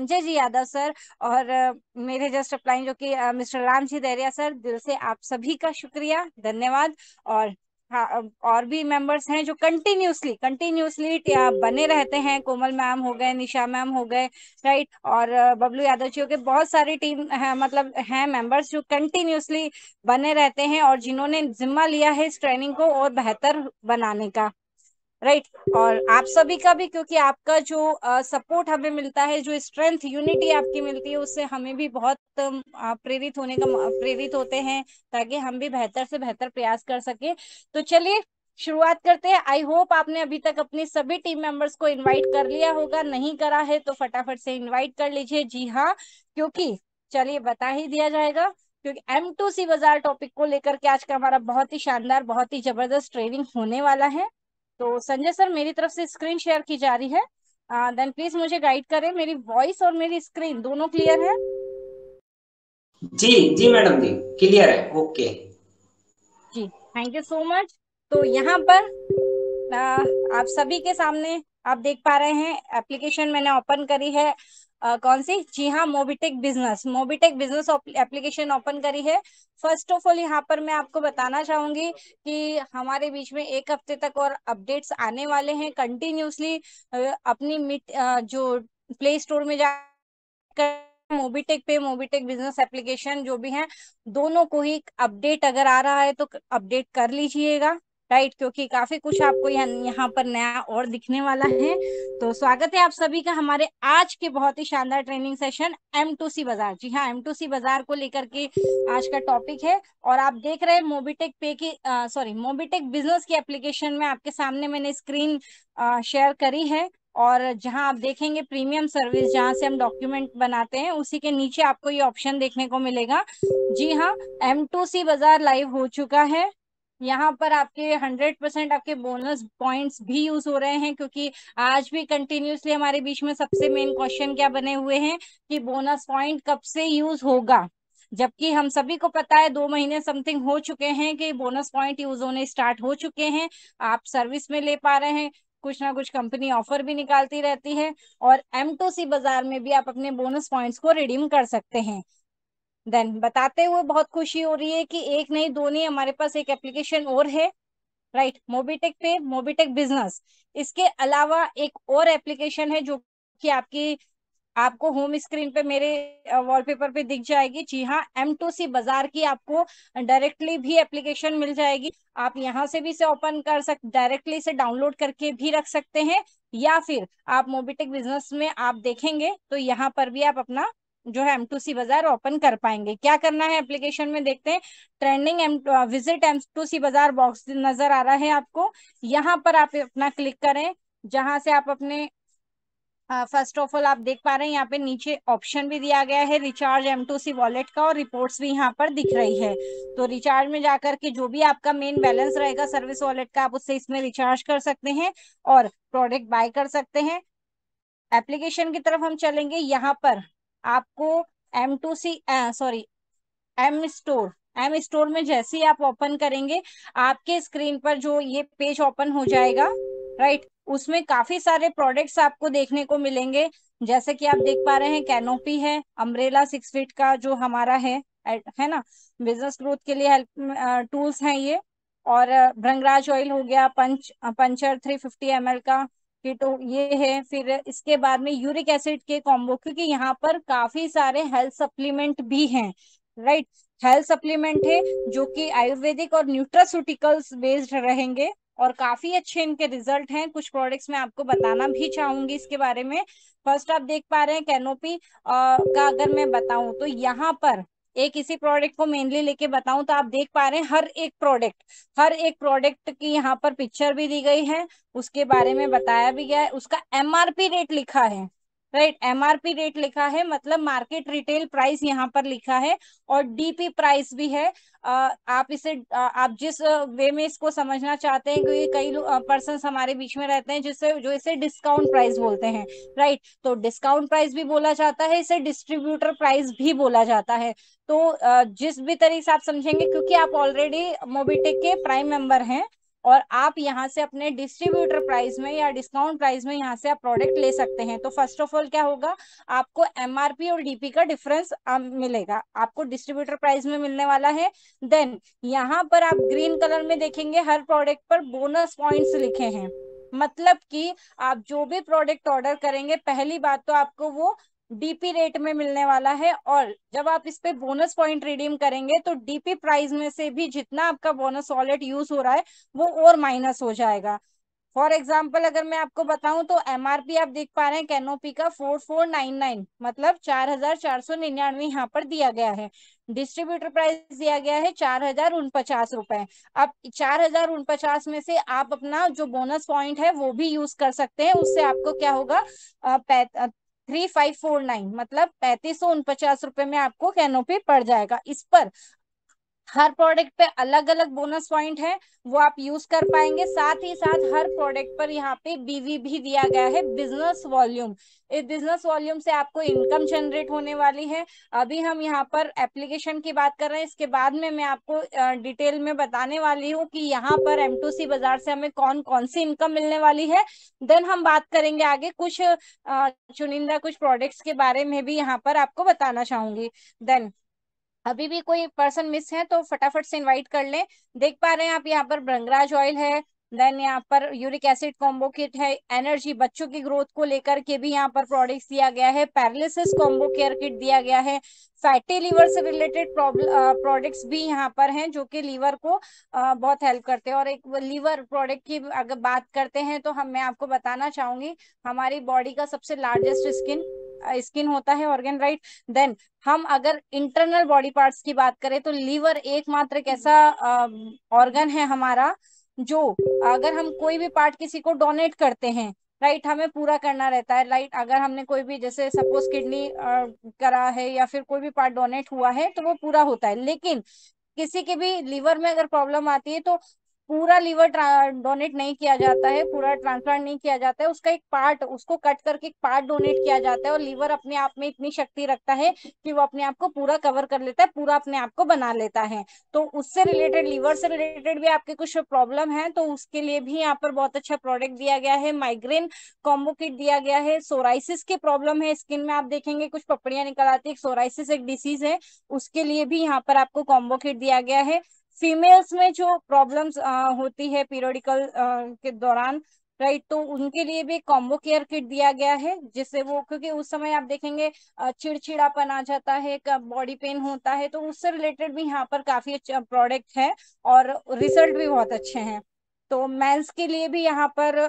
Sanjay ji Yadav sir और मेरे just applying जो कि मिस्टर राम जी दरिया सर, दिल से आप सभी का शुक्रिया, धन्यवाद। और हाँ, और भी मेंबर्स हैं जो कंटिन्यूसली कंटिन्यूसली बने रहते हैं। कोमल मैम हो गए, निशा मैम हो गए, राइट, और बबलू यादव जी हो गए। बहुत सारी टीम है, मतलब हैं मेंबर्स जो कंटिन्यूसली बने रहते हैं और जिन्होंने जिम्मा लिया है इस ट्रेनिंग को और बेहतर बनाने का, राइट। और आप सभी का भी, क्योंकि आपका जो सपोर्ट हमें मिलता है, जो स्ट्रेंथ यूनिटी आपकी मिलती है, उससे हमें भी बहुत प्रेरित होते हैं, ताकि हम भी बेहतर से बेहतर प्रयास कर सके। तो चलिए शुरुआत करते हैं। आई होप आपने अभी तक अपनी सभी टीम मेंबर्स को इनवाइट कर लिया होगा, नहीं करा है तो फटाफट से इनवाइट कर लीजिए। जी हाँ, क्योंकि चलिए बता ही दिया जाएगा, क्योंकि M2C बाजार टॉपिक को लेकर के आज का हमारा बहुत ही शानदार, बहुत ही जबरदस्त ट्रेनिंग होने वाला है। तो संजय सर, मेरी तरफ से स्क्रीन शेयर की जा रही है, देन प्लीज मुझे गाइड करें। मेरी वॉइस और मेरी स्क्रीन दोनों क्लियर है? जी जी मैडम जी, क्लियर है, ओके। जी, थैंक यू सो मच। तो यहाँ पर अ, आप सभी के सामने आप देख पा रहे हैं एप्लीकेशन मैंने ओपन करी है। कौन सी? जी हाँ, मोबिटेक बिजनेस एप्लीकेशन ओपन करी है। फर्स्ट ऑफ ऑल यहाँ पर मैं आपको बताना चाहूंगी कि हमारे बीच में एक हफ्ते तक और अपडेट्स आने वाले हैं कंटिन्यूसली। अपनी जो प्ले स्टोर में जा मोबिटेक पे, मोबिटेक बिजनेस एप्लीकेशन जो भी है, दोनों को ही अपडेट अगर आ रहा है तो अपडेट कर लीजिएगा, राइट, क्योंकि काफी कुछ आपको यहाँ पर नया और दिखने वाला है। तो स्वागत है आप सभी का हमारे आज के बहुत ही शानदार ट्रेनिंग सेशन M2C बाजार। जी हाँ, M2C बाजार को लेकर के आज का टॉपिक है। और आप देख रहे हैं मोबिटेक पे की सॉरी मोबिटेक बिजनेस की एप्लीकेशन में आपके सामने मैंने स्क्रीन शेयर करी है। और जहां आप देखेंगे प्रीमियम सर्विस, जहां से हम डॉक्यूमेंट बनाते हैं, उसी के नीचे आपको ये ऑप्शन देखने को मिलेगा। जी हाँ, M2C बाजार लाइव हो चुका है। यहाँ पर आपके 100% आपके बोनस पॉइंट्स भी यूज हो रहे हैं, क्योंकि आज भी कंटिन्यूसली हमारे बीच में सबसे मेन क्वेश्चन क्या बने हुए हैं कि बोनस पॉइंट कब से यूज होगा। जबकि हम सभी को पता है 2 महीने समथिंग हो चुके हैं कि बोनस पॉइंट यूज होने स्टार्ट हो चुके हैं। आप सर्विस में ले पा रहे हैं, कुछ ना कुछ कंपनी ऑफर भी निकालती रहती है, और M2C बाजार में भी आप अपने बोनस पॉइंट्स को रिडीम कर सकते हैं। देन बताते हुए बहुत खुशी हो रही है कि एक नहीं दो नहीं, हमारे पास एक एप्लीकेशन और है, राइट, मोबिटेक पे, मोबिटेक बिजनेस। इसके अलावा एक और एप्लीकेशन है जो कि आपको होम स्क्रीन पे मेरे वॉलपेपर पे दिख जाएगी। जी हाँ, M2C बाजार की आपको डायरेक्टली भी एप्लीकेशन मिल जाएगी। आप यहाँ से भी इसे ओपन कर सकते, डायरेक्टली इसे डाउनलोड करके भी रख सकते हैं, या फिर आप मोबिटेक बिजनेस में आप देखेंगे तो यहाँ पर भी आप अपना जो है M2C बाजार ओपन कर पाएंगे। क्या करना है एप्लीकेशन में, देखते हैं। ट्रेंडिंग विजिट M2C बाजार बॉक्स नजर आ रहा है आपको, यहाँ पर आप अपना क्लिक करें, जहां से आप अपने फर्स्ट ऑफ ऑल आप देख पा रहे हैं यहाँ पे नीचे ऑप्शन भी दिया गया है रिचार्ज M2C वॉलेट का, और रिपोर्ट्स भी यहाँ पर दिख रही है। तो रिचार्ज में जाकर के जो भी आपका मेन बैलेंस रहेगा सर्विस वॉलेट का, आप उससे इसमें रिचार्ज कर सकते हैं और प्रोडक्ट बाय कर सकते हैं। एप्लीकेशन की तरफ हम चलेंगे, यहाँ पर आपको M2C सॉरी एम स्टोर में जैसे ही आप ओपन करेंगे, आपके स्क्रीन पर जो ये पेज ओपन हो जाएगा, राइट, उसमें काफी सारे प्रोडक्ट्स आपको देखने को मिलेंगे। जैसे कि आप देख पा रहे हैं, कैनोपी है, अम्ब्रेला 6 फीट का जो हमारा है ना, बिजनेस ग्रोथ के लिए हेल्प टूल्स हैं ये। और भृंगराज ऑयल हो गया, पंचर 350 ml का कीटो ये है। फिर इसके बाद में यूरिक एसिड के कॉम्बो, क्योंकि यहाँ पर काफी सारे हेल्थ सप्लीमेंट भी हैं, राइट, हेल्थ सप्लीमेंट है जो कि आयुर्वेदिक और न्यूट्रास्यूटिकल्स बेस्ड रहेंगे, और काफी अच्छे इनके रिजल्ट हैं। कुछ प्रोडक्ट्स मैं आपको बताना भी चाहूंगी इसके बारे में। फर्स्ट आप देख पा रहे हैं कैनोपी का, अगर मैं बताऊं तो यहाँ पर एक इसी प्रोडक्ट को मेनली लेके बताऊं तो आप देख पा रहे हैं हर एक प्रोडक्ट की यहाँ पर पिक्चर भी दी गई है, उसके बारे में बताया भी गया है, उसका MRP रेट लिखा है, राइट, MRP रेट लिखा है, मतलब मार्केट रिटेल प्राइस यहाँ पर लिखा है, और DP प्राइस भी है। आप जिस वे में इसको समझना चाहते हैं, क्योंकि कई पर्सन हमारे बीच में रहते हैं जिससे जो इसे डिस्काउंट प्राइस बोलते हैं, राइट, तो डिस्काउंट प्राइस भी बोला जाता है, इसे डिस्ट्रीब्यूटर प्राइस भी बोला जाता है। तो जिस भी तरीके से आप समझेंगे, क्योंकि आप ऑलरेडी मोबिटेक के प्राइम मेंबर हैं, और आप यहाँ से अपने डिस्ट्रीब्यूटर प्राइस में या डिस्काउंट प्राइस में यहाँ से आप प्रोडक्ट ले सकते हैं। तो फर्स्ट ऑफ ऑल क्या होगा, आपको एमआरपी और डीपी का डिफरेंस मिलेगा, आपको डिस्ट्रीब्यूटर प्राइस में मिलने वाला है। देन यहाँ पर आप ग्रीन कलर में देखेंगे हर प्रोडक्ट पर बोनस पॉइंट्स लिखे हैं, मतलब कि आप जो भी प्रोडक्ट ऑर्डर करेंगे पहली बात तो आपको वो डीपी रेट में मिलने वाला है, और जब आप इस पे बोनस पॉइंट रिडीम करेंगे तो डीपी प्राइस में से भी जितना आपका बोनस वॉलेट यूज हो रहा है वो और माइनस हो जाएगा। फॉर एग्जाम्पल अगर मैं आपको बताऊं तो एमआरपी आप देख पा रहे हैं कैनोपी का 4499, मतलब 4499 यहाँ पर दिया गया है। डिस्ट्रीब्यूटर प्राइस दिया गया है 4049 रुपए। अब 4049 में से आप अपना जो बोनस पॉइंट है वो भी यूज कर सकते हैं, उससे आपको क्या होगा 3549, मतलब 3549 रुपए में आपको कैनोपी पड़ जाएगा। इस पर हर प्रोडक्ट पे अलग अलग बोनस पॉइंट है, वो आप यूज कर पाएंगे। साथ ही साथ हर प्रोडक्ट पर यहाँ पे बीवी भी दिया गया है, बिजनेस वॉल्यूम। इस बिजनेस वॉल्यूम से आपको इनकम जनरेट होने वाली है। अभी हम यहाँ पर एप्लीकेशन की बात कर रहे हैं, इसके बाद में मैं आपको डिटेल में बताने वाली हूँ कि यहाँ पर M2C बाजार से हमें कौन कौन सी इनकम मिलने वाली है। देन हम बात करेंगे आगे कुछ चुनिंदा कुछ प्रोडक्ट्स के बारे में भी यहाँ पर आपको बताना चाहूंगी। देन अभी भी कोई पर्सन मिस है तो फटाफट से इनवाइट कर लें। देख पा रहे हैं आप यहाँ पर भृंगराज ऑयल है, देन यहाँ पर यूरिक एसिड कॉम्बो किट है, एनर्जी बच्चों की ग्रोथ को लेकर के भी यहाँ पर प्रोडक्ट्स दिया गया है, पैरालिसिस कॉम्बो केयर किट दिया गया है, फैटी लीवर से रिलेटेड प्रोडक्ट्स भी यहाँ पर हैं जो कि लीवर को बहुत हेल्प करते हैं। और एक लीवर प्रोडक्ट की अगर बात करते हैं तो मैं आपको बताना चाहूंगी, हमारी बॉडी का सबसे लार्जेस्ट स्किन स्किन होता है ऑर्गन, राइट। देन हम अगर इंटरनल बॉडी पार्ट्स की बात करें तो लीवर एकमात्र एक ऐसा ऑर्गन है हमारा, जो अगर हम कोई भी पार्ट किसी को डोनेट करते हैं, राइट, हमें पूरा करना रहता है, राइट। अगर हमने कोई भी जैसे सपोज किडनी करा है या फिर कोई भी पार्ट डोनेट हुआ है तो वो पूरा होता है। लेकिन किसी के भी लीवर में अगर प्रॉब्लम आती है तो पूरा लीवर डोनेट नहीं किया जाता है, पूरा ट्रांसप्लांट नहीं किया जाता है, उसका एक पार्ट, उसको कट करके एक पार्ट डोनेट किया जाता है। और लीवर अपने आप में इतनी शक्ति रखता है कि वो अपने आप को पूरा कवर कर लेता है, पूरा अपने आप को बना लेता है। तो उससे रिलेटेड, लीवर से रिलेटेड भी आपके कुछ प्रॉब्लम है तो उसके लिए भी यहाँ पर बहुत अच्छा प्रोडक्ट दिया गया है। माइग्रेन कॉम्बो किट दिया गया है। सोराइसिस की प्रॉब्लम है स्किन में, आप देखेंगे कुछ पपड़ियां निकल आती है, सोराइसिस एक डिसीज है, उसके लिए भी यहाँ पर आपको कॉम्बो किट दिया गया है। फीमेल्स में जो प्रॉब्लम्स होती है पीरियडिकल के दौरान, राइट, तो उनके लिए भी कॉम्बो केयर किट दिया गया है, जिससे वो, क्योंकि उस समय आप देखेंगे चिड़चिड़ापन आ जाता है, बॉडी पेन होता है, तो उससे रिलेटेड भी यहाँ पर काफी अच्छा प्रोडक्ट है और रिजल्ट भी बहुत अच्छे हैं। तो मेंस के लिए भी यहाँ पर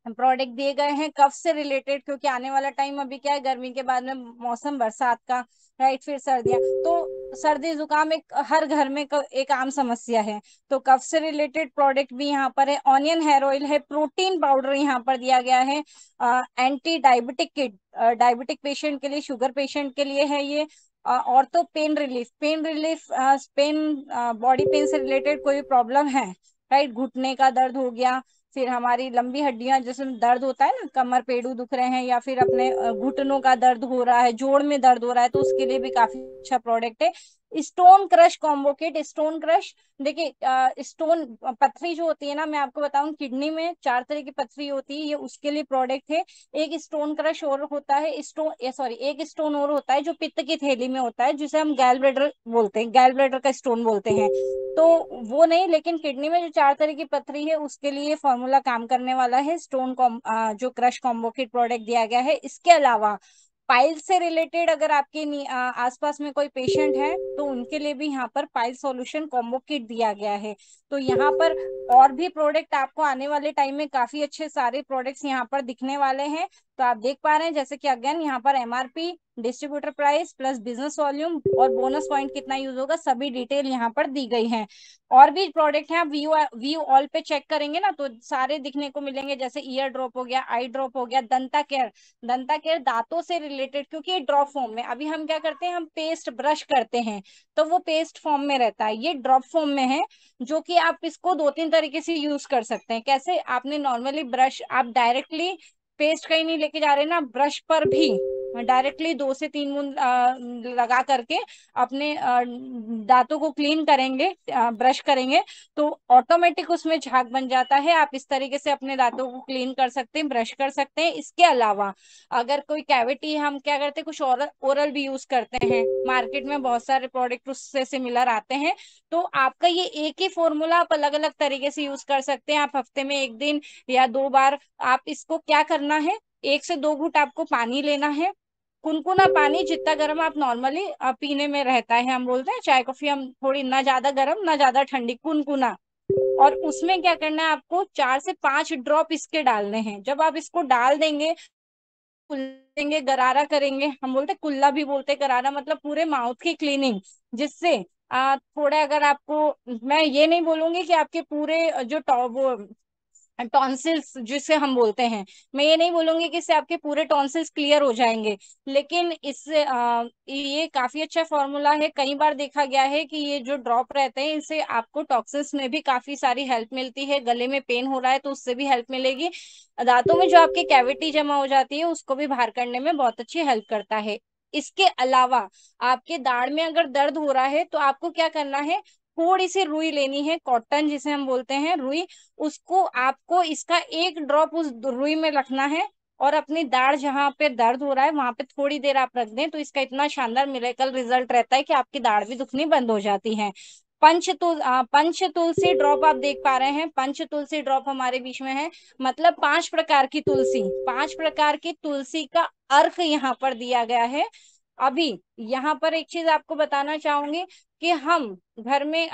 प्रोडक्ट दिए गए हैं कफ से रिलेटेड, क्योंकि आने वाला टाइम अभी क्या है, गर्मी के बाद में मौसम बरसात का, राइट, फिर सर्दियां, तो सर्दी जुकाम एक हर घर में एक आम समस्या है। तो कफ से रिलेटेड प्रोडक्ट भी यहाँ पर है। ऑनियन हेयर ऑयल है, प्रोटीन पाउडर यहाँ पर दिया गया है, anti diabetic kit, diabetic patient के लिए, शुगर पेशेंट के लिए है ये। और तो pain relief pen, body pain से रिलेटेड कोई प्रॉब्लम है, राइट, घुटने का दर्द हो गया, फिर हमारी लंबी हड्डियां जिसमें दर्द होता है ना, कमर पेड़ू दुख रहे हैं, या फिर अपने घुटनों का दर्द हो रहा है, जोड़ में दर्द हो रहा है, तो उसके लिए भी काफी अच्छा प्रोडक्ट है। Stone crush combo kit, stone crush, देखिए स्टोन पथरी जो होती है ना, मैं आपको बताऊं किडनी में 4 तरह की पथरी होती है, ये उसके लिए प्रोडक्ट है। एक स्टोन क्रश और होता है, स्टोन, सॉरी, एक स्टोन और होता है जो पित्त की थैली में होता है, जिसे हम गैल ब्लैडर बोलते हैं, गैल ब्लैडर का स्टोन बोलते हैं। तो वो नहीं, लेकिन किडनी में जो 4 तरह की पथरी है उसके लिए फॉर्मूला काम करने वाला है। जो क्रश कॉम्बो किट प्रोडक्ट दिया गया है। इसके अलावा पाइल से रिलेटेड अगर आपके आसपास में कोई पेशेंट है तो उनके लिए भी यहाँ पर पाइल सॉल्यूशन कॉम्बो किट दिया गया है। तो यहाँ पर और भी प्रोडक्ट आपको आने वाले टाइम में काफी अच्छे सारे प्रोडक्ट्स यहाँ पर दिखने वाले हैं। तो आप देख पा रहे हैं जैसे कि अगेन यहाँ पर MRP, distributor price plus business volume और बोनस पॉइंट कितना यूज होगा, सभी डिटेल यहाँ पर दी गई है। और भी प्रोडक्ट हैं, आप व्यू ऑल पे चेक करेंगे ना तो सारे दिखने को मिलेंगे, जैसे ईयर ड्रॉप हो गया, आई ड्रॉप हो गया, दंता केयर दांतों से रिलेटेड, क्योंकि ये ड्रॉप फॉर्म में, अभी हम क्या करते हैं, हम पेस्ट ब्रश करते हैं तो वो पेस्ट फॉर्म में रहता है, ये ड्रॉप फॉर्म में है, जो कि आप इसको 2-3 तरीके से यूज कर सकते हैं। कैसे, आपने नॉर्मली ब्रश, आप डायरेक्टली पेस्ट कहीं नहीं लेके जा रहे ना, ब्रश पर भी डायरेक्टली 2 से 3 बूंद लगा करके अपने दांतों को क्लीन करेंगे, ब्रश करेंगे, तो ऑटोमेटिक उसमें झाग बन जाता है। आप इस तरीके से अपने दांतों को क्लीन कर सकते हैं, ब्रश कर सकते हैं। इसके अलावा अगर कोई कैविटी, हम क्या करते हैं, कुछ ओरल ओरल भी यूज करते हैं, मार्केट में बहुत सारे प्रोडक्ट उससे सिमिलर आते हैं। तो आपका ये एक ही फॉर्मूला आप अलग अलग तरीके से यूज कर सकते हैं। आप हफ्ते में 1 दिन या 2 बार आप इसको क्या करना है, 1 से 2 घूंट आपको पानी लेना है, कुनकुना पानी, जितना गर्म आप नॉर्मली पीने में रहता है। हम बोलते हैं चाय कॉफी, हम थोड़ी ना ज्यादा गर्म ना ज्यादा ठंडी, कुनकुना। और उसमें क्या करना है, आपको 4 से 5 ड्रॉप इसके डालने हैं। जब आप इसको डाल देंगे, कुल्लेंगे, गरारा करेंगे, हम बोलते हैं कुल्ला भी बोलते हैं, गरारा मतलब पूरे माउथ की क्लीनिंग, जिससे थोड़ा, अगर आपको, मैं ये नहीं बोलूंगी कि आपके पूरे जो वो टॉन्सिल्स जिसे हम बोलते हैं, मैं ये नहीं बोलूंगी कि इससे आपके पूरे टॉन्सिल्स क्लियर हो जाएंगे, लेकिन इससे ये काफी अच्छा फॉर्मूला है। कई बार देखा गया है कि ये जो ड्रॉप रहते हैं, इससे आपको टॉक्सिन्स में भी काफी सारी हेल्प मिलती है। गले में पेन हो रहा है तो उससे भी हेल्प मिलेगी। दांतों में जो आपकी कैविटी जमा हो जाती है उसको भी बाहर करने में बहुत अच्छी हेल्प करता है। इसके अलावा आपके दाढ़ में अगर दर्द हो रहा है तो आपको क्या करना है, थोड़ी सी रुई लेनी है, कॉटन जिसे हम बोलते हैं, रुई। उसको आपको इसका 1 ड्रॉप उस रुई में रखना है, और अपनी दाढ़ जहां पे दर्द हो रहा है वहां पे थोड़ी देर आप रख दें, तो इसका इतना शानदार मिरेकल रिजल्ट रहता है कि आपकी दाढ़ भी दुखनी बंद हो जाती है। पंच तुलसी ड्रॉप आप देख पा रहे हैं, पंच तुलसी ड्रॉप हमारे बीच में है, मतलब 5 प्रकार की तुलसी, 5 प्रकार की तुलसी का अर्क यहाँ पर दिया गया है। अभी यहाँ पर एक चीज आपको बताना चाहूंगी कि हम घर में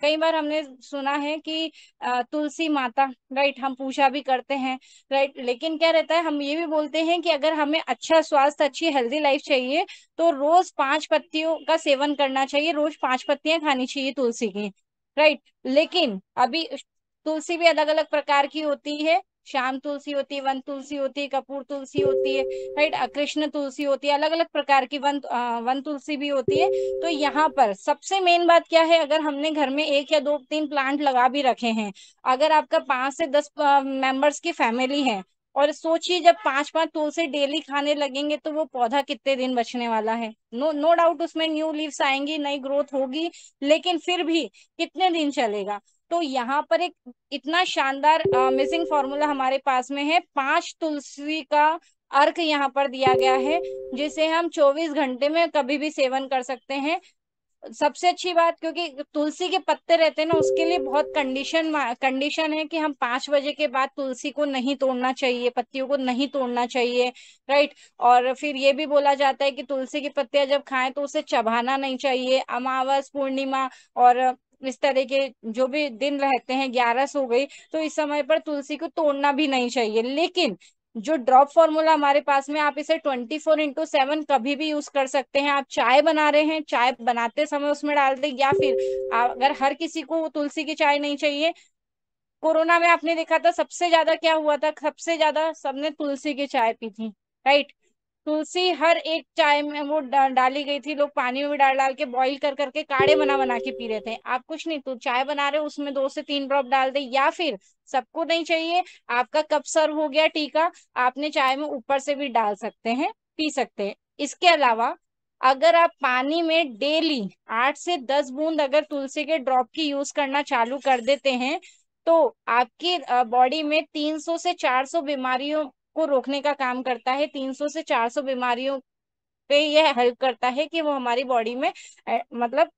कई बार हमने सुना है कि तुलसी माता, राइट, हम पूजा भी करते हैं, राइट, लेकिन क्या रहता है, हम ये भी बोलते हैं कि अगर हमें अच्छा स्वास्थ्य, अच्छी हेल्दी लाइफ चाहिए, तो रोज 5 पत्तियों का सेवन करना चाहिए, रोज 5 पत्तियां खानी चाहिए तुलसी की, राइट। लेकिन अभी तुलसी भी अलग अलग प्रकार की होती है। श्याम तुलसी होती है, वन तुलसी होती है, कपूर तुलसी होती है, राइट, कृष्ण तुलसी होती है, अलग अलग प्रकार की वन तुलसी भी होती है। तो यहाँ पर सबसे मेन बात क्या है, अगर हमने घर में 1 या 2 3 प्लांट लगा भी रखे हैं, अगर आपका 5 से 10 मेंबर्स की फैमिली है, और सोचिए जब 5 5 तुलसी डेली खाने लगेंगे तो वो पौधा कितने दिन बचने वाला है। नो नो डाउट उसमें न्यू लीव्स आएंगी, नई ग्रोथ होगी, लेकिन फिर भी कितने दिन चलेगा। तो यहाँ पर एक इतना शानदार मिसिंग फॉर्मूला हमारे पास में है, 5 तुलसी का अर्क यहाँ पर दिया गया है, जिसे हम 24 घंटे में कभी भी सेवन कर सकते हैं। सबसे अच्छी बात, क्योंकि तुलसी के पत्ते रहते हैं ना, उसके लिए बहुत कंडीशन है कि हम 5 बजे के बाद तुलसी को नहीं तोड़ना चाहिए, पत्तियों को नहीं तोड़ना चाहिए, राइट। और फिर ये भी बोला जाता है कि तुलसी के पत्ते जब खाएं तो उसे चबाना नहीं चाहिए। अमावस, पूर्णिमा और इस तरह के जो भी दिन रहते हैं, 11 हो गई, तो इस समय पर तुलसी को तोड़ना भी नहीं चाहिए। लेकिन जो ड्रॉप फॉर्मूला हमारे पास में, आप इसे 24x7 कभी भी यूज कर सकते हैं। आप चाय बना रहे हैं, चाय बनाते समय उसमें डाल दें, या फिर अगर हर किसी को तुलसी की चाय नहीं चाहिए, कोरोना में आपने देखा था सबसे ज्यादा क्या हुआ था, सबसे ज्यादा सबने तुलसी की चाय पी थी, राइट। तुलसी हर एक चाय में वो डाली गई थी, लोग पानी में भी डाल डाल के बॉईल कर करके काढ़े बना बना के पी रहे थे। आप कुछ नहीं, तो चाय बना रहे हो उसमें 2 से 3 ड्रॉप डाल दे, या फिर सबको नहीं चाहिए, आपका कप सर्व हो गया टी का, आपने चाय में ऊपर से भी डाल सकते हैं, पी सकते हैं। इसके अलावा अगर आप पानी में डेली 8 से 10 बूंद अगर तुलसी के ड्रॉप की यूज करना चालू कर देते हैं, तो आपकी बॉडी में 300 से 400 बीमारियों को रोकने का काम करता है। 300 से 400 बीमारियों पे यह हेल्प करता है कि वो हमारी बॉडी में मतलब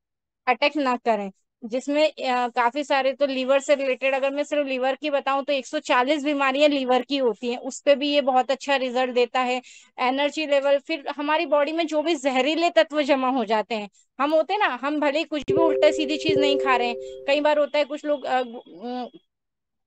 अटैक ना करें, जिसमें काफी सारे, तो लीवर से रिलेटेड अगर मैं सिर्फ लीवर की बताऊं तो 140 बीमारियां लीवर की होती हैं, उस पे भी ये बहुत अच्छा रिजल्ट देता है। एनर्जी लेवल, फिर हमारी बॉडी में जो भी जहरीले तत्व जमा हो जाते हैं, हम होते हैं ना, हम भले ही कुछ भी उल्टा सीधी चीज नहीं खा रहे हैं, कई बार होता है कुछ लोग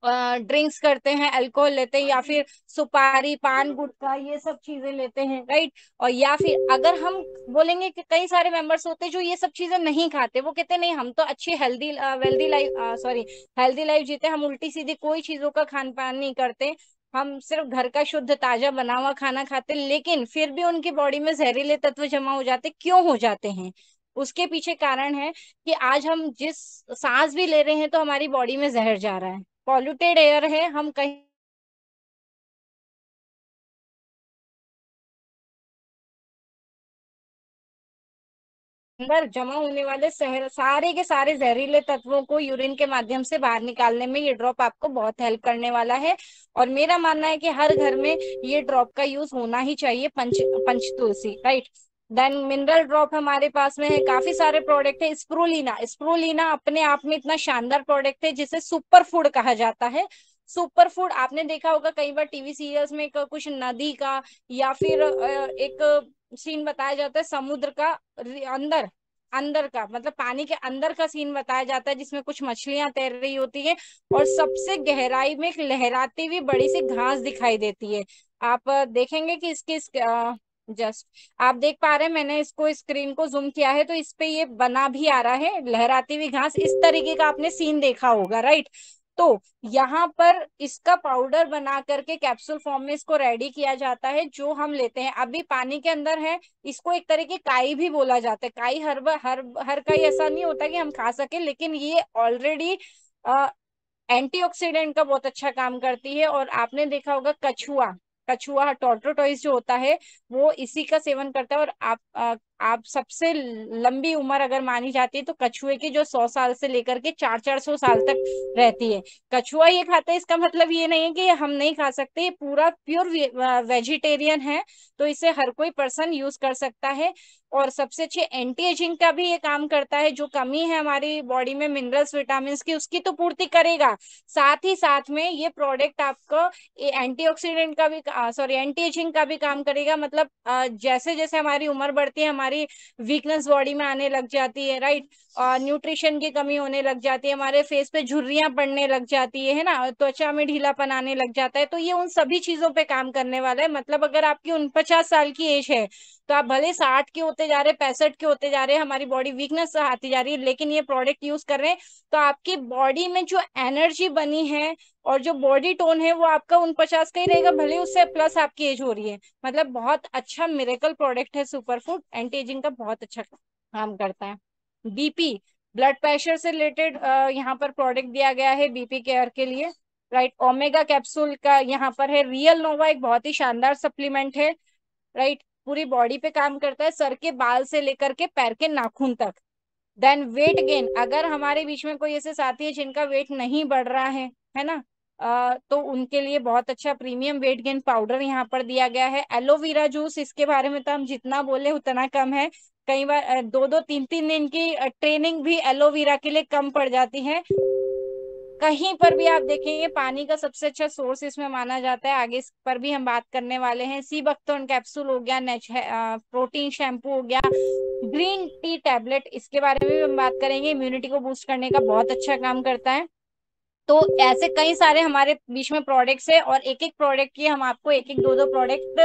ड्रिंक्स करते हैं, अल्कोहल लेते हैं, या फिर सुपारी, पान, गुटखा, ये सब चीजें लेते हैं, राइट। और या फिर अगर हम बोलेंगे कि कई सारे मेंबर्स होते हैं जो ये सब चीजें नहीं खाते, वो कहते हैं, नहीं हम तो अच्छी healthy wealthy life, sorry, healthy life जीते, हम उल्टी सीधी कोई चीजों का खान पान नहीं करते, हम सिर्फ घर का शुद्ध ताजा बना हुआ खाना खाते, लेकिन फिर भी उनकी बॉडी में जहरीले तत्व जमा हो जाते। क्यों हो जाते हैं? उसके पीछे कारण है कि आज हम जिस सांस भी ले रहे हैं तो हमारी बॉडी में जहर जा रहा है, पॉल्यूटेड एयर है, हम कहीं अंदर जमा होने वाले सारे के सारे जहरीले तत्वों को यूरिन के माध्यम से बाहर निकालने में ये ड्रॉप आपको बहुत हेल्प करने वाला है। और मेरा मानना है कि हर घर में ये ड्रॉप का यूज होना ही चाहिए, पंच पंच तुलसी, राइट। देन मिनरल ड्रॉप हमारे पास में है, काफी सारे प्रोडक्ट है। स्प्रूलिना, स्प्रूलिना अपने आप में इतना शानदार प्रोडक्ट है जिसे सुपर फूड कहा जाता है। सुपर फूड आपने देखा होगा कई बार टीवी सीरियल्स में, कुछ नदी का या फिर एक सीन बताया जाता है समुद्र का, अंदर अंदर का मतलब पानी के अंदर का सीन बताया जाता है जिसमें कुछ मछलियां तैर रही होती है और सबसे गहराई में एक लहराती हुई बड़ी सी घास दिखाई देती है। आप देखेंगे कि इसकी जस्ट आप देख पा रहे हैं, मैंने इसको स्क्रीन को जूम किया है तो इस पे ये बना भी आ रहा है लहराती हुई घास, इस तरीके का आपने सीन देखा होगा, राइट। तो यहाँ पर इसका पाउडर बना करके कैप्सूल फॉर्म में इसको रेडी किया जाता है, जो हम लेते हैं अभी पानी के अंदर है। इसको एक तरह की काई भी बोला जाता है। काई हर काई ऐसा नहीं होता कि हम खा सके, लेकिन ये ऑलरेडी एंटीऑक्सीडेंट का बहुत अच्छा काम करती है। और आपने देखा होगा कछुआ, कछुआ टॉर्टोटॉइस जो होता है वो इसी का सेवन करता है। और आप सबसे लंबी उम्र अगर मानी जाती है तो कछुए की जो 100 साल से लेकर के 400-400 साल तक रहती है। कछुआ ये खाता है, इसका मतलब ये नहीं है कि हम नहीं खा सकते, ये पूरा प्योर वेजिटेरियन है। तो इसे हर कोई पर्सन यूज कर सकता है। और सबसे अच्छे एंटी एजिंग का भी ये काम करता है, जो कमी है हमारी बॉडी में मिनरल्स विटामिन की उसकी तो पूर्ति करेगा। साथ ही साथ में ये प्रोडक्ट आपको एंटीऑक्सीडेंट का भी, सॉरी, एंटी एजिंग का भी काम करेगा। मतलब जैसे जैसे हमारी उम्र बढ़ती है हमारी वीकनेस बॉडी में आने लग जाती है, राइट। न्यूट्रिशन की कमी होने लग जाती है, हमारे फेस पे झुर्रियां पड़ने लग जाती है ना, त्वचा में ढीलापन आने लग जाता है। तो ये उन सभी चीजों पे काम करने वाला है। मतलब अगर आपकी 49 साल की एज है तो आप भले 60 के होते जा रहे, 65 के होते जा रहे, हमारी बॉडी वीकनेस आती जा रही है, लेकिन ये प्रोडक्ट यूज कर रहे हैं तो आपकी बॉडी में जो एनर्जी बनी है और जो बॉडी टोन है वो आपका 49 का ही रहेगा, भले उससे प्लस आपकी एज हो रही है। मतलब बहुत अच्छा मिरेकल प्रोडक्ट है सुपर फूड, एंटी एजिंग का बहुत अच्छा काम करता है। बीपी, ब्लड प्रेशर से रिलेटेड यहाँ पर प्रोडक्ट दिया गया है बीपी केयर के लिए, राइट। ओमेगा कैप्सूल का यहाँ पर है। रियल नोवा एक बहुत ही शानदार सप्लीमेंट है, राइट। पूरी बॉडी पे काम करता है, सर के बाल से लेकर के पैर के नाखून तक। देन वेट गेन, अगर हमारे बीच में कोई ऐसे साथी है जिनका वेट नहीं बढ़ रहा है ना, तो उनके लिए बहुत अच्छा प्रीमियम वेट गेन पाउडर यहाँ पर दिया गया है। एलोवेरा जूस, इसके बारे में तो हम जितना बोले उतना कम है। कई बार 2-2 3-3 दिन की ट्रेनिंग भी एलोवेरा के लिए कम पड़ जाती है। कहीं पर भी आप देखेंगे पानी का सबसे अच्छा सोर्स इसमें माना जाता है। आगे इस पर भी हम बात करने वाले हैं। सी बकथोर्न कैप्सूल हो गया, प्रोटीन शैम्पू हो गया, ग्रीन टी टैबलेट, इसके बारे में भी हम बात करेंगे। इम्यूनिटी को बूस्ट करने का बहुत अच्छा काम करता है। तो ऐसे कई सारे हमारे बीच में प्रोडक्ट्स है और एक एक प्रोडक्ट की हम आपको एक एक दो दो प्रोडक्ट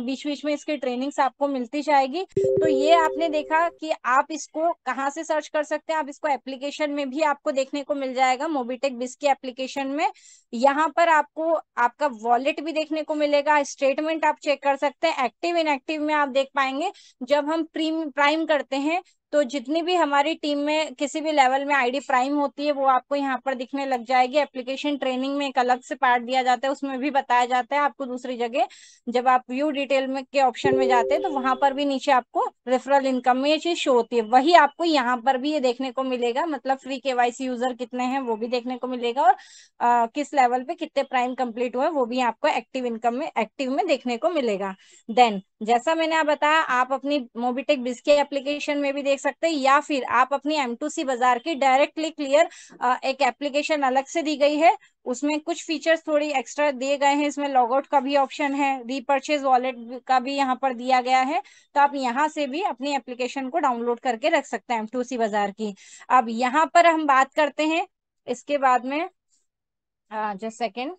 बीच बीच में इसकी ट्रेनिंग्स आपको मिलती जाएगी। तो ये आपने देखा कि आप इसको कहाँ से सर्च कर सकते हैं। आप इसको एप्लीकेशन में भी आपको देखने को मिल जाएगा, मोबिटेक बिस की एप्लीकेशन में। यहाँ पर आपको आपका वॉलेट भी देखने को मिलेगा, स्टेटमेंट आप चेक कर सकते हैं। एक्टिव इनएक्टिव में आप देख पाएंगे जब हम प्राइम करते हैं तो जितनी भी हमारी टीम में किसी भी लेवल में आईडी प्राइम होती है वो आपको यहाँ पर दिखने लग जाएगी। एप्लीकेशन ट्रेनिंग में एक अलग से पार्ट दिया जाता है, उसमें भी बताया जाता है आपको दूसरी जगह। जब आप व्यू डिटेल में के ऑप्शन में जाते हैं तो वहां पर भी नीचे आपको रेफरल इनकम में ये चीज शो होती है, वही आपको यहाँ पर भी ये देखने को मिलेगा। मतलब फ्री केवाईसी यूजर कितने हैं वो भी देखने को मिलेगा, और किस लेवल पे कितने प्राइम कंप्लीट हुए वो भी आपको एक्टिव इनकम में, एक्टिव में देखने को मिलेगा। देन जैसा मैंने आप बताया, आप अपनी मोबिटेक बिज के एप्लीकेशन में भी देख सकते हैं, या फिर आप अपनी M2C बाजार की डायरेक्टली क्लियर एक एप्लीकेशन अलग से दी गई है, उसमें कुछ फीचर्स थोड़ी एक्स्ट्रा दिए गए हैं। इसमें लॉग आउट का भी ऑप्शन है, रीपर्चेज वॉलेट का भी यहाँ पर दिया गया है। तो आप यहाँ से भी अपनी एप्लीकेशन को डाउनलोड करके रख सकते हैं M2C बाजार की। अब यहाँ पर हम बात करते हैं इसके बाद में, जस्ट सेकेंड,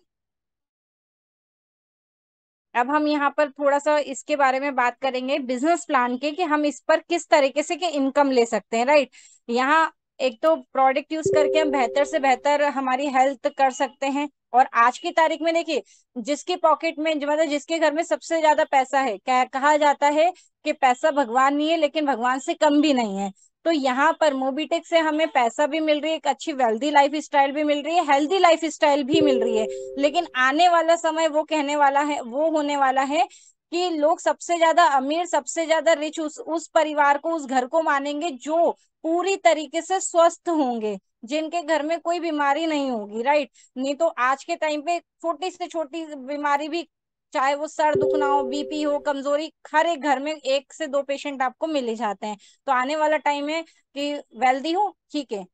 अब हम यहाँ पर थोड़ा सा इसके बारे में बात करेंगे बिजनेस प्लान के, कि हम इस पर किस तरीके से के इनकम ले सकते हैं, राइट। यहाँ एक तो प्रोडक्ट यूज करके हम बेहतर से बेहतर हमारी हेल्थ कर सकते हैं। और आज की तारीख में देखिए, जिसकी पॉकेट में मतलब जिसके घर में सबसे ज्यादा पैसा है, क्या कहा जाता है कि पैसा भगवान नहीं है लेकिन भगवान से कम भी नहीं है। तो यहाँ पर मोबिटेक से हमें पैसा भी मिल रही है, एक अच्छी वेल्दी लाइफ स्टाइल भी मिल रही है, हेल्दी लाइफ स्टाइल भी मिल रही है। लेकिन आने वाला समय वो कहने वाला है, वो होने वाला है कि लोग सबसे ज्यादा अमीर, सबसे ज्यादा रिच उस परिवार को, उस घर को मानेंगे जो पूरी तरीके से स्वस्थ होंगे, जिनके घर में कोई बीमारी नहीं होगी, राइट। नहीं तो आज के टाइम पे छोटी से छोटी बीमारी भी, चाहे वो सर दुखना हो, बीपी हो, कमजोरी, हर एक घर में एक से दो पेशेंट आपको मिल ही जाते हैं। तो आने वाला टाइम है कि वेल्दी हो, ठीक है,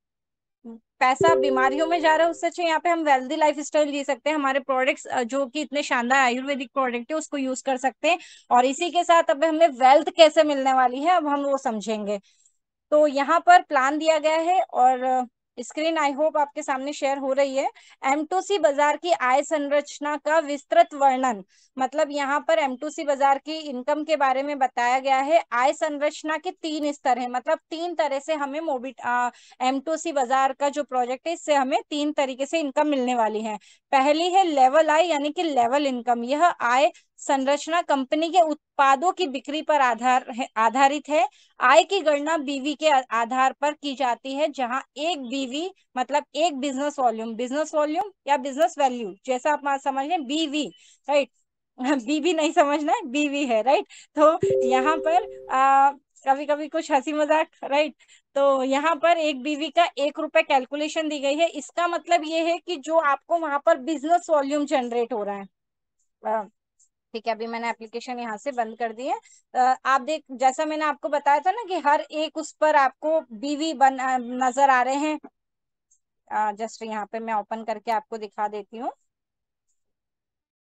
पैसा बीमारियों में जा रहा है, उससे अच्छा यहाँ पे हम वेल्दी लाइफ स्टाइल जी सकते हैं। हमारे प्रोडक्ट्स जो कि इतने शानदार आयुर्वेदिक प्रोडक्ट है उसको यूज कर सकते हैं। और इसी के साथ अब हमें वेल्थ कैसे मिलने वाली है, अब हम वो समझेंगे। तो यहाँ पर प्लान दिया गया है, और स्क्रीन आई होप आपके सामने शेयर हो रही है। M2C बाजार की आय संरचना का विस्तृत वर्णन, मतलब यहाँ पर M2C बाजार की इनकम के बारे में बताया गया है। आय संरचना के 3 स्तर है, मतलब 3 तरह से हमें M2C बाजार का जो प्रोजेक्ट है इससे हमें 3 तरीके से इनकम मिलने वाली है। पहली है लेवल आय, यानी कि लेवल इनकम। यह आय संरचना कंपनी के उत्पादों की बिक्री पर आधारित है। आय की गणना बीवी के आधार पर की जाती है, जहां एक बीवी मतलब एक बिजनेस वॉल्यूम, बिजनेस वॉल्यूम या बिजनेस वैल्यू जैसा आप समझ लें, बीवी, राइट। बीवी नहीं समझना है, बीवी है, राइट। तो यहाँ पर कभी कभी कुछ हंसी मजाक, राइट। तो यहाँ पर एक बीवी का 1 रुपए कैलकुलेशन दी गई है। इसका मतलब ये है कि जो आपको वहां पर बिजनेस वॉल्यूम जनरेट हो रहा है। ठीक है, अभी मैंने एप्लीकेशन यहाँ से बंद कर दी है। आप देख, जैसा मैंने आपको बताया था ना कि हर एक उस पर आपको बीवी नजर आ रहे हैं। जस्ट यहाँ पे मैं ओपन करके आपको दिखा देती हूँ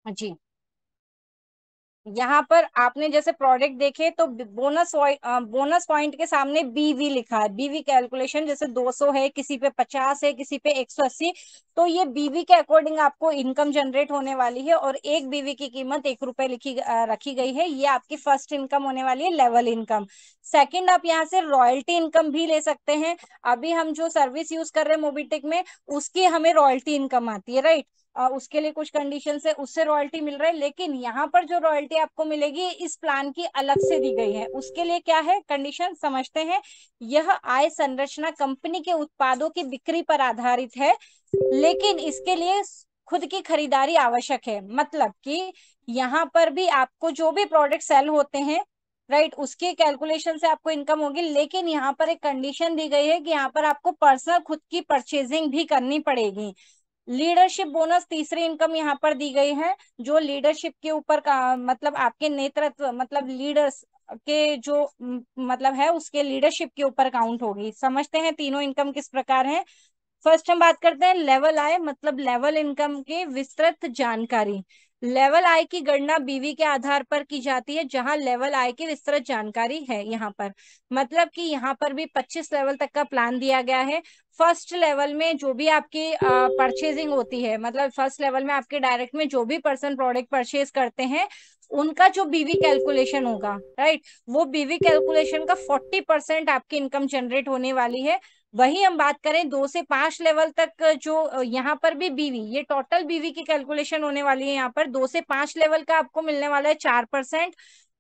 जी। यहाँ पर आपने जैसे प्रोडक्ट देखे तो बोनस पॉइंट के सामने बीवी लिखा है। बीवी कैलकुलेशन जैसे 200 है, किसी पे 50 है, किसी पे 180। तो ये बीवी के अकॉर्डिंग आपको इनकम जनरेट होने वाली है, और एक बीवी की कीमत 1 रुपए रखी गई है। ये आपकी फर्स्ट इनकम होने वाली है, लेवल इनकम। सेकंड, आप यहाँ से रॉयल्टी इनकम भी ले सकते हैं। अभी हम जो सर्विस यूज कर रहे हैं मोबिटेक में, उसकी हमें रॉयल्टी इनकम आती है, राइट। उसके लिए कुछ कंडीशन है, उससे रॉयल्टी मिल रहा है। लेकिन यहाँ पर जो रॉयल्टी आपको मिलेगी इस प्लान की अलग से दी गई है। उसके लिए क्या है कंडीशन, समझते हैं। यह आय संरचना कंपनी के उत्पादों की बिक्री पर आधारित है, लेकिन इसके लिए खुद की खरीदारी आवश्यक है। मतलब कि यहाँ पर भी आपको जो भी प्रोडक्ट सेल होते हैं, राइट, उसके कैलकुलेशन से आपको इनकम होगी। लेकिन यहाँ पर एक कंडीशन दी गई है कि यहाँ पर आपको पर्सनल खुद की परचेजिंग भी करनी पड़ेगी। लीडरशिप बोनस तीसरी इनकम यहाँ पर दी गई है, जो लीडरशिप के ऊपर का मतलब आपके नेतृत्व, मतलब लीडर्स के जो मतलब है उसके लीडरशिप के ऊपर काउंट होगी। समझते हैं तीनों इनकम किस प्रकार है। फर्स्ट हम बात करते हैं लेवल आय, मतलब लेवल इनकम की विस्तृत जानकारी। लेवल आय की गणना बीवी के आधार पर की जाती है, जहां लेवल आय की विस्तृत जानकारी है यहाँ पर। मतलब कि यहाँ पर भी 25 लेवल तक का प्लान दिया गया है। फर्स्ट लेवल में जो भी आपकी परचेजिंग होती है, मतलब फर्स्ट लेवल में आपके डायरेक्ट में जो भी पर्सन प्रोडक्ट परचेज करते हैं, उनका जो बीवी कैलकुलेशन होगा, राइट, वो बीवी कैलकुलेशन का 40% आपकी इनकम जनरेट होने वाली है। वही हम बात करें 2 से 5 लेवल तक, जो यहाँ पर भी बीवी, ये टोटल बीवी की कैलकुलेशन होने वाली है। यहाँ पर 2 से 5 लेवल का आपको मिलने वाला है 4%,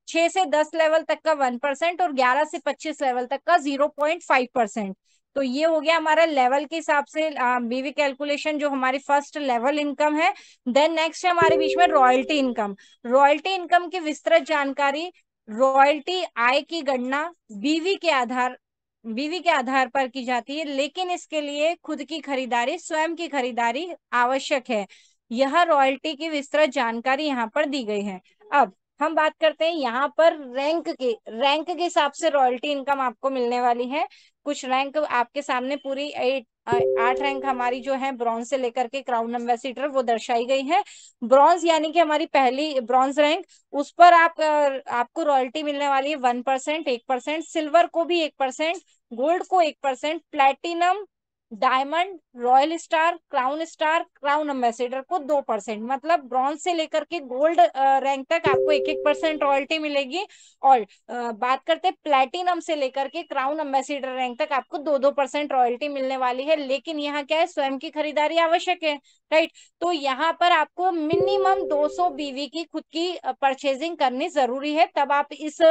6 से 10 लेवल तक का 1%, और 11 से 25 लेवल तक का 0.5%। तो ये हो गया हमारा लेवल के हिसाब से बीवी कैलकुलेशन, जो हमारी फर्स्ट लेवल इनकम है। देन नेक्स्ट है हमारे बीच में रॉयल्टी इनकम। रॉयल्टी इनकम की विस्तृत जानकारी। रॉयल्टी आय की गणना बीवी के आधार बीवी के आधार पर की जाती है, लेकिन इसके लिए खुद की खरीदारी, स्वयं की खरीदारी आवश्यक है। यह रॉयल्टी की विस्तृत जानकारी यहाँ पर दी गई है। अब हम बात करते हैं यहाँ पर रैंक के हिसाब से रॉयल्टी इनकम आपको मिलने वाली है। कुछ रैंक आपके सामने पूरी 8 रैंक हमारी जो है ब्रॉन्ज से लेकर के क्राउन एम्बेसिडर वो दर्शाई गई है। ब्रॉन्ज यानी कि हमारी पहली ब्रॉन्ज रैंक, उस पर आपको रॉयल्टी मिलने वाली है 1%, 1%। सिल्वर को भी 1%, गोल्ड को 1%, platinum, diamond, royal star, crown ambassador को 2%। मतलब ब्रॉन्ज से लेकर के गोल्ड रैंक तक आपको 1-1% रॉयल्टी मिलेगी। और बात करते हैं प्लेटिनम से लेकर के क्राउन एम्बेसडर रैंक तक आपको 2-2% रॉयल्टी मिलने वाली है। लेकिन यहाँ क्या है, स्वयं की खरीदारी आवश्यक है, राइट। तो यहाँ पर आपको मिनिमम 200 बीवी की खुद की परचेजिंग करनी जरूरी है, तब आप इस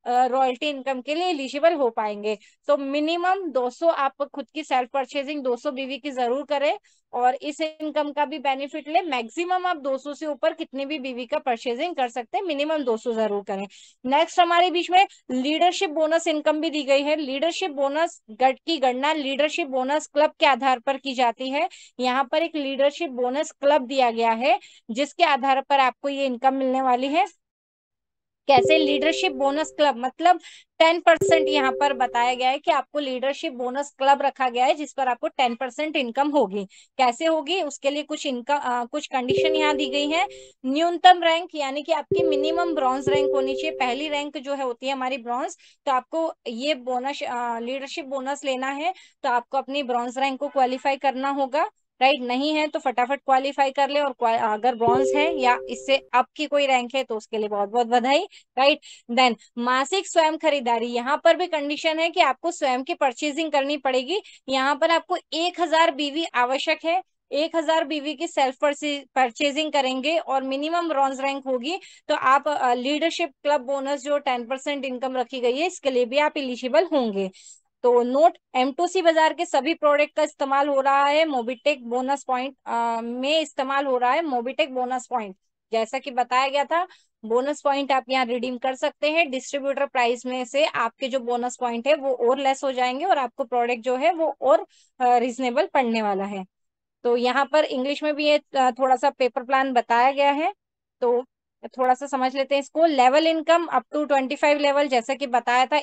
रॉयल्टी इनकम के लिए एलिजिबल हो पाएंगे। तो मिनिमम 200 आप खुद की सेल्फ परचेजिंग शॉपिंग 200 बीवी की जरूर करें और इस इनकम का भी बेनिफिट ले। मैक्सिमम आप 200 से ऊपर कितनी भी बीवी का परचेजिंग कर सकते हैं, मिनिमम 200 जरूर करें। नेक्स्ट हमारे बीच में लीडरशिप बोनस इनकम भी दी गई है। लीडरशिप बोनस गट की गणना लीडरशिप बोनस क्लब के आधार पर की जाती है। यहाँ पर एक लीडरशिप बोनस क्लब दिया गया है जिसके आधार पर आपको ये इनकम मिलने वाली है। कैसे? लीडरशिप बोनस क्लब मतलब 10% यहाँ पर बताया गया है कि आपको लीडरशिप बोनस क्लब रखा गया है जिस पर आपको 10% इनकम होगी। कैसे होगी? उसके लिए कुछ इनकम कुछ कंडीशन यहाँ दी गई है। न्यूनतम रैंक यानी कि आपकी मिनिमम ब्रॉन्ज रैंक होनी चाहिए। पहली रैंक जो है होती है हमारी ब्रॉन्ज, तो आपको ये बोनस लीडरशिप बोनस लेना है तो आपको अपनी ब्रॉन्ज रैंक को क्वालिफाई करना होगा। राइट, नहीं है तो फटाफट क्वालिफाई कर ले, और अगर ब्रॉन्ज है या इससे अप की कोई रैंक है तो उसके लिए बहुत बहुत बधाई। राइट, देन मासिक स्वयं खरीदारी, यहाँ पर भी कंडीशन है कि आपको स्वयं की परचेजिंग करनी पड़ेगी। यहाँ पर आपको 1000 बीवी आवश्यक है। 1000 बीवी की सेल्फ परचेजिंग करेंगे और मिनिमम ब्रॉन्ज रैंक होगी तो आप लीडरशिप क्लब बोनस जो 10% इनकम रखी गई है इसके लिए भी आप इलिजिबल होंगे। तो नोट, M2C बाजार के सभी प्रोडक्ट का इस्तेमाल हो रहा है मोबिटेक बोनस पॉइंट में इस्तेमाल हो रहा है मोबिटेक बोनस पॉइंट। जैसा कि बताया गया था, बोनस पॉइंट आप यहाँ रिडीम कर सकते हैं। डिस्ट्रीब्यूटर प्राइस में से आपके जो बोनस पॉइंट है वो और लेस हो जाएंगे और आपको प्रोडक्ट जो है वो और रीजनेबल पड़ने वाला है। तो यहाँ पर इंग्लिश में भी ये थोड़ा सा पेपर प्लान बताया गया है, तो थोड़ा सा समझ लेते हैं इसको। Level income up to 25 level, जैसा कि बताया था,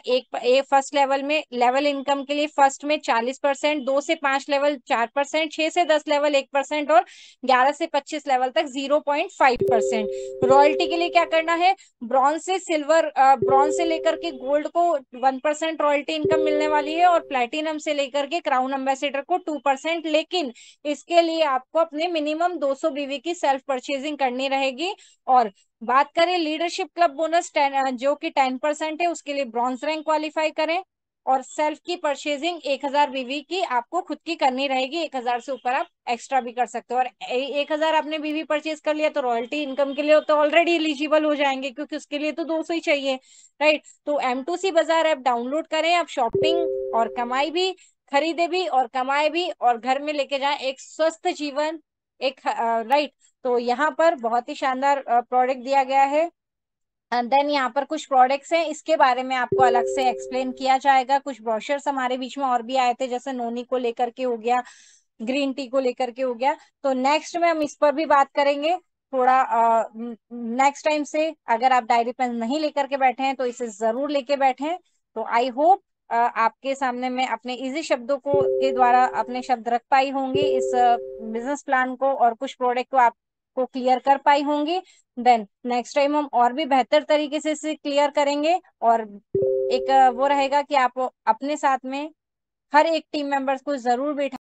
फर्स्ट लेवल में लेवल इनकम के लिए फर्स्ट में 40%, 2 से 5 लेवल 4%, 6 से 10 लेवल 1% और 11 से 25 लेवल तक 0.5%। रॉयल्टी के लिए क्या करना है? ब्रॉन्ज से सिल्वर, ब्रॉन्ज से लेकर के गोल्ड को 1% रॉयल्टी इनकम मिलने वाली है और प्लेटिनम से लेकर के क्राउन एम्बेसडर को 2%। लेकिन इसके लिए आपको अपने मिनिमम 200 बीवी की सेल्फ परचेजिंग करनी रहेगी। और बात करें लीडरशिप क्लब बोनस 10 जो कि 10% है, उसके लिए ब्रॉन्ज रैंक क्वालिफाई करें और सेल्फ की परचेजिंग 1000 बीवी की आपको खुद की करनी रहेगी। 1000 से ऊपर आप एक्स्ट्रा भी कर सकते हो और 1000 आपने बीवी परचेज कर लिया तो रॉयल्टी इनकम के लिए तो ऑलरेडी एलिजिबल हो जाएंगे क्योंकि उसके लिए तो 200 ही चाहिए। राइट, तो M2C बाजार ऐप डाउनलोड करें, आप शॉपिंग और कमाई भी, खरीदे भी और कमाए भी और घर में लेके जाएं एक स्वस्थ जीवन। एक राइट, तो यहाँ पर बहुत ही शानदार प्रोडक्ट दिया गया है। एंड देन यहाँ पर कुछ प्रोडक्ट्स हैं, इसके बारे में आपको अलग से एक्सप्लेन किया जाएगा। कुछ ब्रोशर्स हमारे बीच में और भी आए थे, जैसे नोनी को लेकर के हो गया, ग्रीन टी को लेकर के हो गया। तो नेक्स्ट में हम इस पर भी बात करेंगे थोड़ा नेक्स्ट टाइम से। अगर आप डायरी पेन नहीं लेकर के बैठे हैं तो इसे जरूर लेके बैठें। तो आई होप आपके सामने मैं अपने इजी शब्दों को के द्वारा अपने शब्द रख पाई होंगी इस बिजनेस प्लान को और कुछ प्रोडक्ट को आपको क्लियर कर पाई होंगी। देन नेक्स्ट टाइम हम और भी बेहतर तरीके से इसे क्लियर करेंगे और एक वो रहेगा कि आप अपने साथ में हर एक टीम मेंबर्स को जरूर बैठा